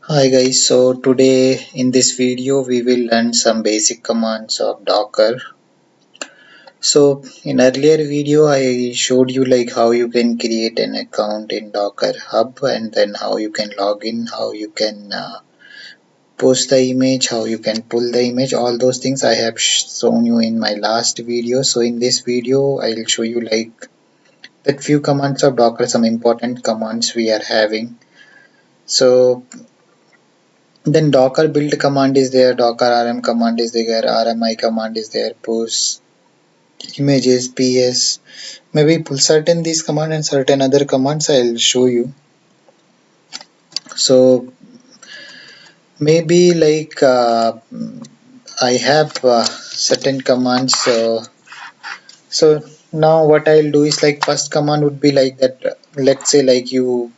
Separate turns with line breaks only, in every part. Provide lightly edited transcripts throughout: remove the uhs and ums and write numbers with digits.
Hi guys, so today in this video we will learn some basic commands of Docker. So in earlier video I showed you like how you can create an account in Docker Hub and then how you can log in, how you can post the image, how you can pull the image, all those things I have shown you in my last video. So in this video I'll show you like that few commands of Docker, some important commands we are having. So then docker build command is there, docker rm command is there, rmi command is there, post images, ps, maybe pull certain these command and certain other commands I'll show you. So maybe like I have certain commands. So now what I'll do is like first command would be like that. Let's say like you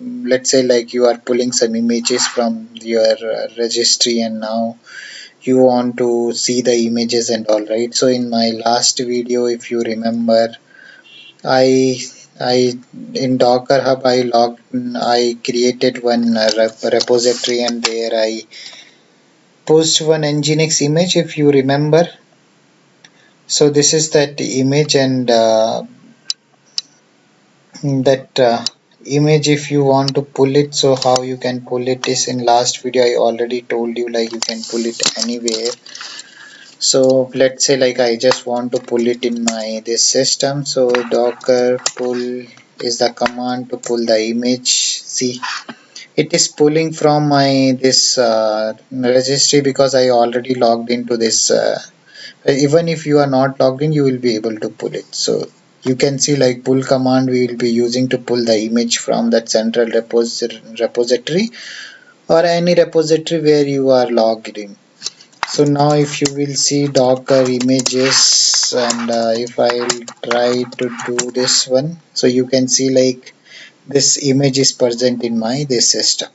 are pulling some images from your registry and now you want to see the images and all, right? So in my last video if you remember, i I in docker hub I created one repository and there I post one nginx image if you remember. So this is that image and that image if you want to pull it, so how you can pull it is in last video I already told you like you can pull it anywhere. So let's say like I just want to pull it in my this system, so docker pull is the command to pull the image. See, it is pulling from my this registry because I already logged into this. Even if you are not logged in you will be able to pull it. So you can see like pull command we will be using to pull the image from that central repository or any repository where you are logged in. So now if you will see docker images and if I'll try to do this one, so you can see like this image is present in my this system.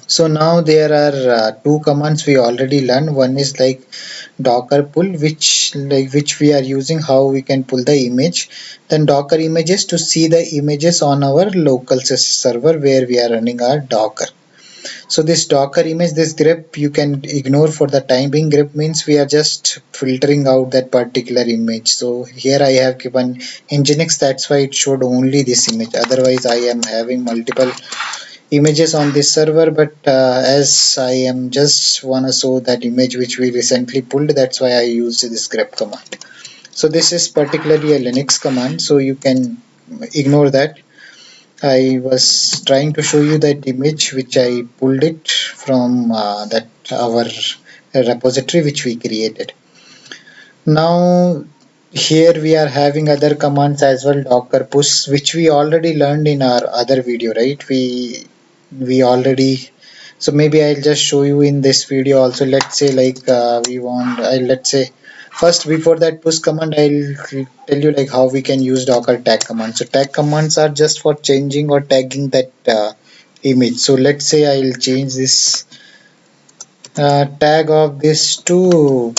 So now there are two commands we already learned. One is like docker pull, which we are using how we can pull the image. Then docker images to see the images on our local server where we are running our docker. So this docker image, this grep you can ignore for the time being. Grep means we are just filtering out that particular image. So here I have given nginx, that's why it showed only this image. Otherwise I am having multiple images on this server, but as I am just wanna show that image which we recently pulled, that's why I used this grep command. So this is particularly a Linux command, so you can ignore that. I was trying to show you that image which I pulled it from that our repository which we created. Now here we are having other commands as well, docker push, which we already learned in our other video, right? We already, so maybe I'll just show you in this video also. Let's say like we want let's say first before that push command I'll tell you like how we can use docker tag command. So tag commands are just for changing or tagging that image. So let's say I'll change this tag of this to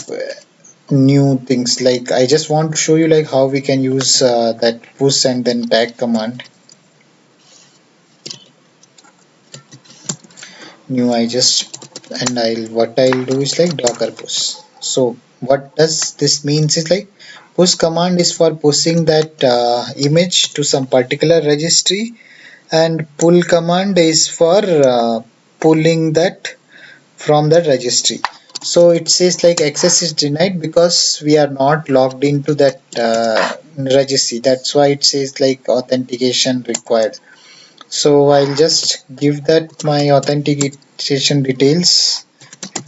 new things. Like I just want to show you like how we can use that push and then tag command. New I just and I'll do is like docker push. So what does this means is like push command is for pushing that image to some particular registry, and pull command is for pulling that from the registry. So it says like access is denied because we are not logged into that registry. That's why it says like authentication required. So I'll just give that my authentication details.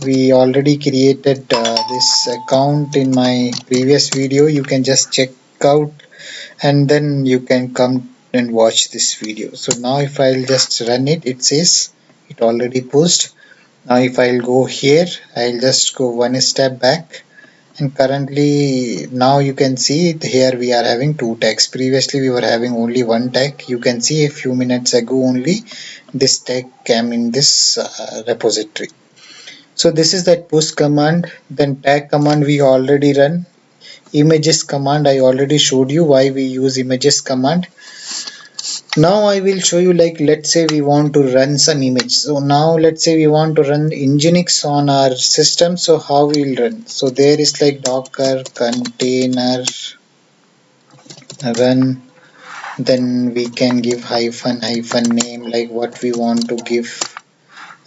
We already created this account in my previous video. You can just check out and then you can come and watch this video. So now if I'll just run it, it says it already pushed. Now if I'll go here, I'll just go one step back, and currently now you can see here we are having two tags. Previously we were having only one tag. You can see a few minutes ago only this tag came in this repository. So this is that push command. Then tag command we already run. Images command I already showed you why we use images command. Now I will show you, like, let's say we want to run some image. So now let's say we want to run Nginx on our system. So how we'll run? So there is like docker container run, then we can give hyphen hyphen name like what we want to give,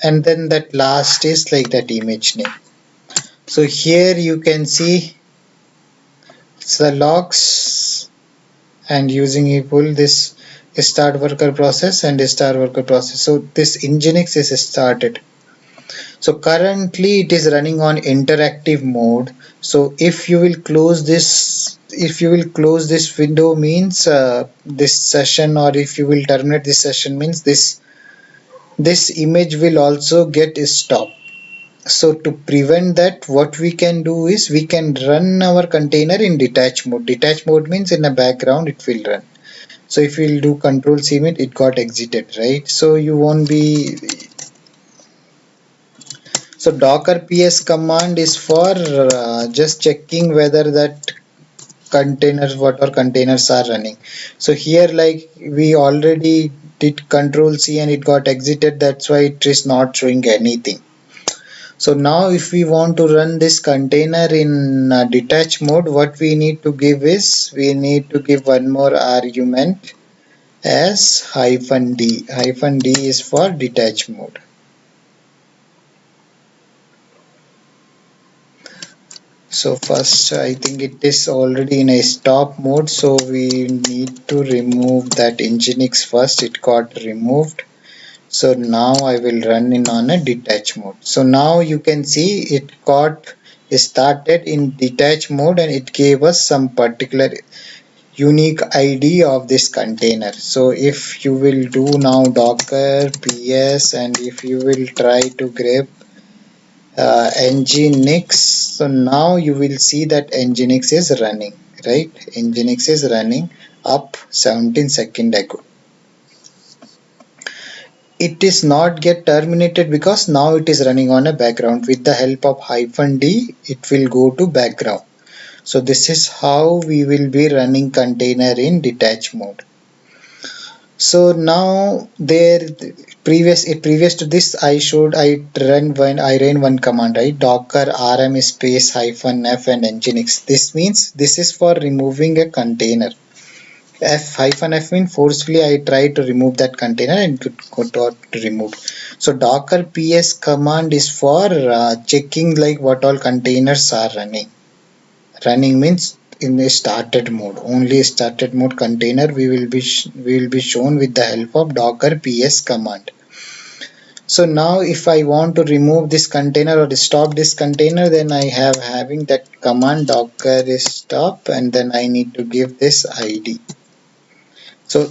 and then that last is like that image name. So here you can see the logs, and using equal this start worker process and start worker process. So this Nginx is started. So currently it is running on interactive mode. So if you will close this window means this session, or if you will terminate this session means this image will also get stopped. So to prevent that, what we can do is we can run our container in detach mode. Detach mode means in the background it will run. So if we'll do control C means it got exited, right? So you won't be. So docker ps command is for just checking whether that containers, what our containers are running. So here like we already did control C and it got exited, that's why it is not showing anything. So now if we want to run this container in detach mode, what we need to give is we need to give one more argument as hyphen d. Hyphen d is for detach mode. So first I think it is already in a stop mode, so we need to remove that Nginx first. It got removed. So now I will run in on a detach mode. So now you can see it got started in detach mode and it gave us some particular unique ID of this container. So if you will do now docker ps and if you will try to grab Nginx, so now you will see that Nginx is running, right? Nginx is running up 17 seconds ago. It is not get terminated because now it is running on a background. With the help of hyphen d, it will go to background. So this is how we will be running container in detach mode. So now there previous to this I ran one command, right? Docker rm space hyphen f and nginx. This means this is for removing a container. F hyphen f means forcefully I try to remove that container and it got removed. So docker ps command is for checking like what all containers are running. Running means in a started mode. Only started mode container we will be shown with the help of docker ps command. So now if I want to remove this container or stop this container, then I have having that command docker stop, and then I need to give this id. So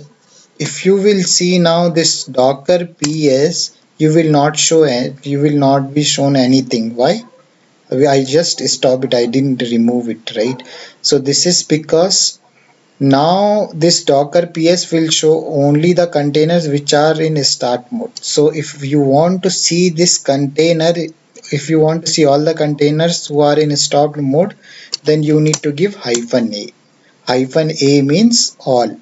if you will see now this docker ps, you will not show it, you will not be shown anything. Why? I just stopped it, I didn't remove it, right? So this is because now this docker ps will show only the containers which are in start mode. So if you want to see this container, if you want to see all the containers who are in stopped mode, then you need to give hyphen a. Hyphen a means all.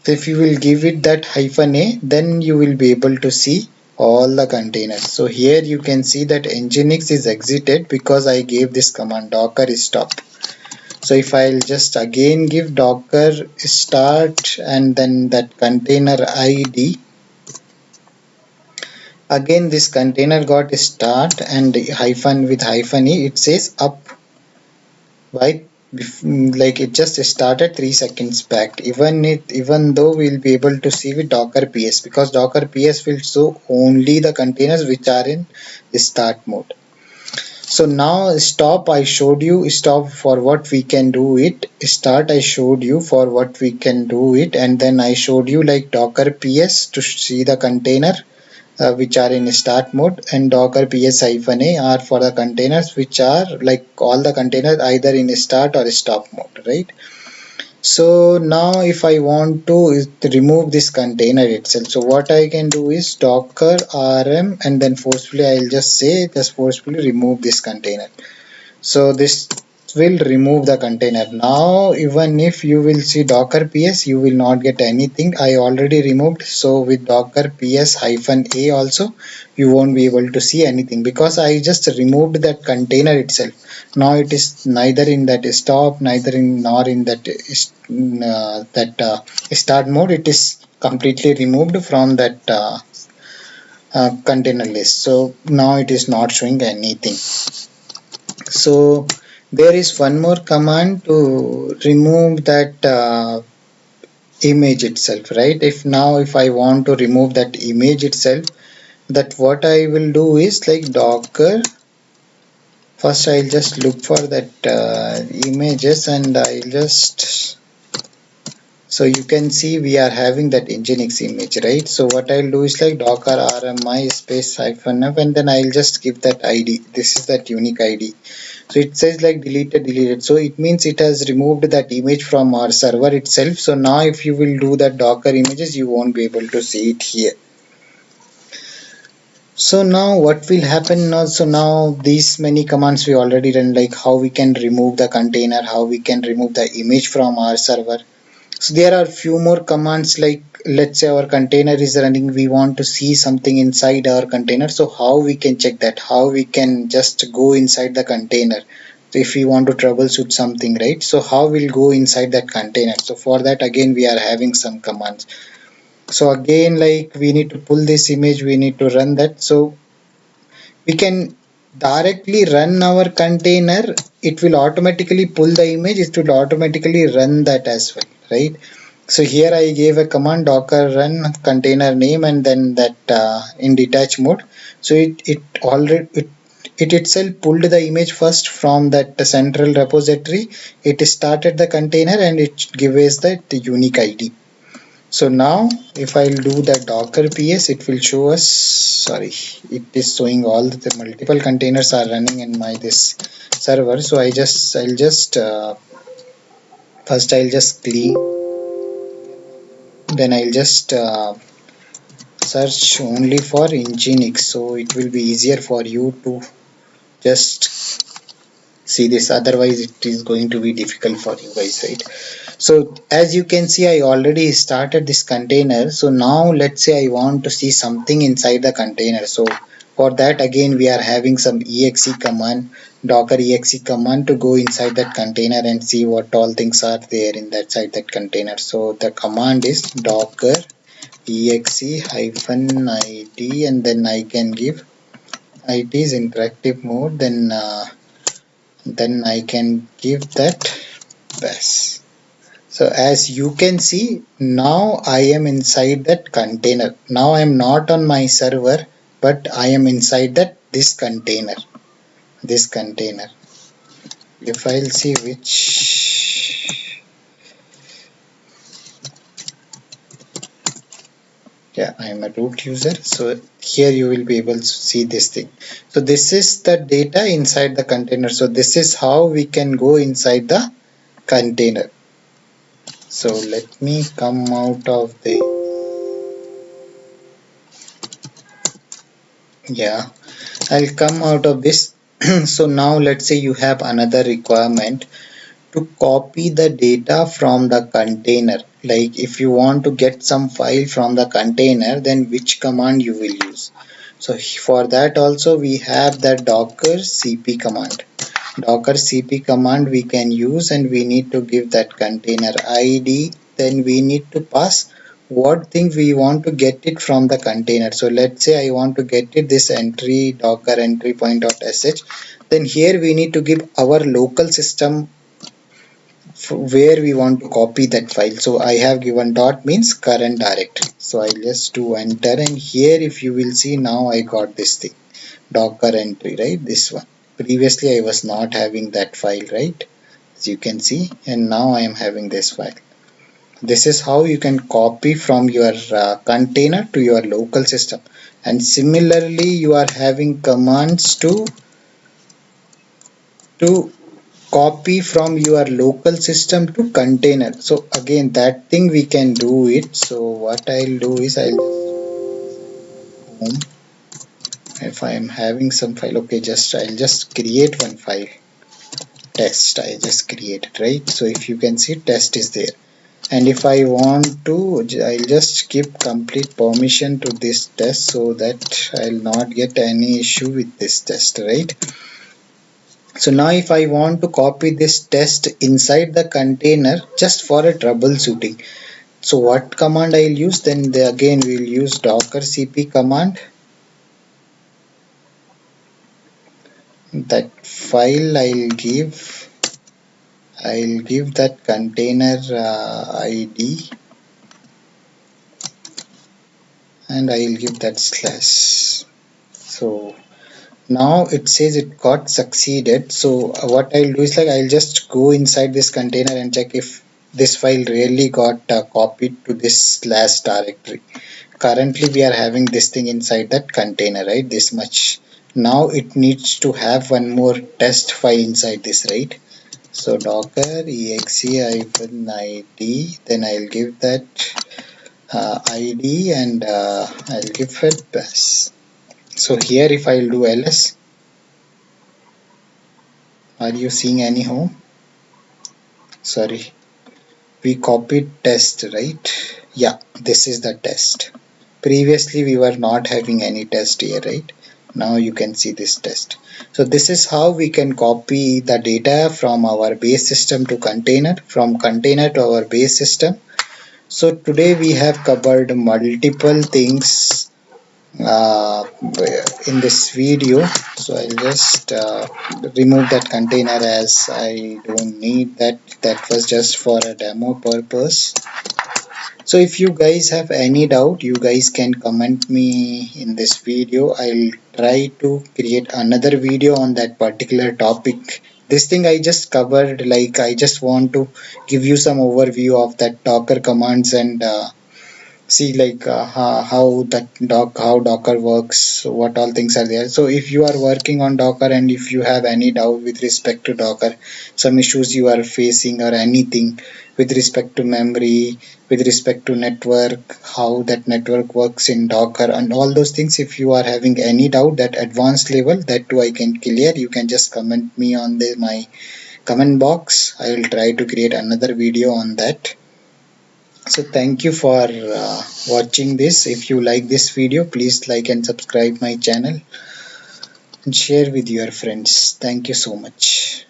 So if you will give it that hyphen a, then you will be able to see all the containers. So here you can see that Nginx is exited because I gave this command docker stop. So if I'll just again give docker start and then that container ID, again this container got start and hyphen with hyphen e, it says up. Why? Like it just started 3 seconds back. Even though we'll be able to see with docker ps, because docker ps will show only the containers which are in start mode. So now stop I showed you, stop for what we can do it, start I showed you for what we can do it, and then I showed you like docker ps to see the container which are in start mode, and docker ps-a are for the containers which are like all the containers either in start or stop mode, right? So now if I want to remove this container itself, so what I can do is docker rm and then forcefully I'll just say just forcefully remove this container. So this will remove the container. Now even if you will see docker ps, you will not get anything. I already removed. So with docker ps -a also, you won't be able to see anything because I just removed that container itself. Now it is neither in that stop, neither in nor in that start mode. It is completely removed from that container list. So now it is not showing anything. So there is one more command to remove that image itself, right? If I want to remove that image itself, that what I will do is like docker. First I'll just look for that images, and I'll just, so you can see we are having that nginx image, right? So what I'll do is like docker rmi space -f, and then I'll just give that id. This is that unique id. So it says like deleted. So it means it has removed that image from our server itself. So now if you will do that docker images, you won't be able to see it here. So now what will happen now? So now these many commands we already run, like how we can remove the container, how we can remove the image from our server. So there are few more commands, like let's say our container is running, we want to see something inside our container. So how we can check that? How we can just go inside the container? So if we want to troubleshoot something, right? So how we'll go inside that container? So for that again we are having some commands. So again, like we need to pull this image, we need to run that. So we can directly run our container. It will automatically pull the image, it will automatically run that as well, right? So here I gave a command docker run container name, and then that in detach mode. So it itself pulled the image first from that central repository. It started the container and it gives that unique id. So now if I'll do the docker ps, it will show us, sorry, it is showing all the multiple containers are running in my this server. So I'll just first I'll just clean, then I'll just search only for nginx, so it will be easier for you to just see this. Otherwise it is going to be difficult for you guys, right? So as you can see, I already started this container. So now let's say I want to see something inside the container. So for that again we are having some exe command, docker exe command, to go inside that container and see what all things are there in that side that container. So the command is docker exe hyphen it, and then I can give it is interactive mode, then I can give that bash. So as you can see, now I am inside that container. Now I am not on my server, but I am inside that this container. This container. If I'll see which, yeah, I am a root user. So here you will be able to see this thing. So this is the data inside the container. So this is how we can go inside the container. So let me come out of the, yeah, I'll come out of this. So now let's say you have another requirement to copy the data from the container. Like if you want to get some file from the container, then which command you will use? So for that also we have the docker cp command. Docker cp command we can use, and we need to give that container id. Then we need to pass what thing we want to get it from the container. So let's say I want to get it this entry docker entry point.sh. Then here we need to give our local system where we want to copy that file. So I have given dot means current directory. So I'll just do enter, and here if you will see, now I got this thing docker entry, right? This one. Previously I was not having that file, right? As you can see, and now I am having this file. This is how you can copy from your container to your local system. And similarly you are having commands to copy from your local system to container. So again that thing we can do it. So what I'll do is I'll home. If I am having some file, okay, I'll just create one file. test I just created, right? So if you can see, test is there. And if I want to, I'll just give complete permission to this test so that I'll not get any issue with this test, right? So now if I want to copy this test inside the container just for a troubleshooting, so what command I'll use? Then again we'll use docker cp command. That file I'll give that container ID, and I'll give that slash. So now it says it got succeeded. So what I'll do is like I'll just go inside this container and check if this file really got copied to this slash directory. Currently we are having this thing inside that container, right? This much. Now it needs to have one more test file inside this, right? So docker exe-id, then I'll give that id, and I'll give it pass. So here if I'll do ls, are you seeing any home? Sorry, we copied test, right? Yeah, this is the test. Previously we were not having any test here, right? Now you can see this test. So this is how we can copy the data from our base system to container, from container to our base system. So today we have covered multiple things in this video. So I'll just remove that container as I don't need that. That was just for a demo purpose. So if you guys have any doubt, you guys can comment me in this video. I'll try to create another video on that particular topic. This thing I just covered, like I just want to give you some overview of that Docker commands, and see like how docker works, what all things are there. So if you are working on docker and if you have any doubt with respect to docker, some issues you are facing or anything with respect to memory, with respect to network, how that network works in docker and all those things, if you are having any doubt that advanced level, that too I can clear, you can just comment me on my comment box. I will try to create another video on that. So thank you for watching this. If you like this video, please like and subscribe my channel and share with your friends. Thank you so much.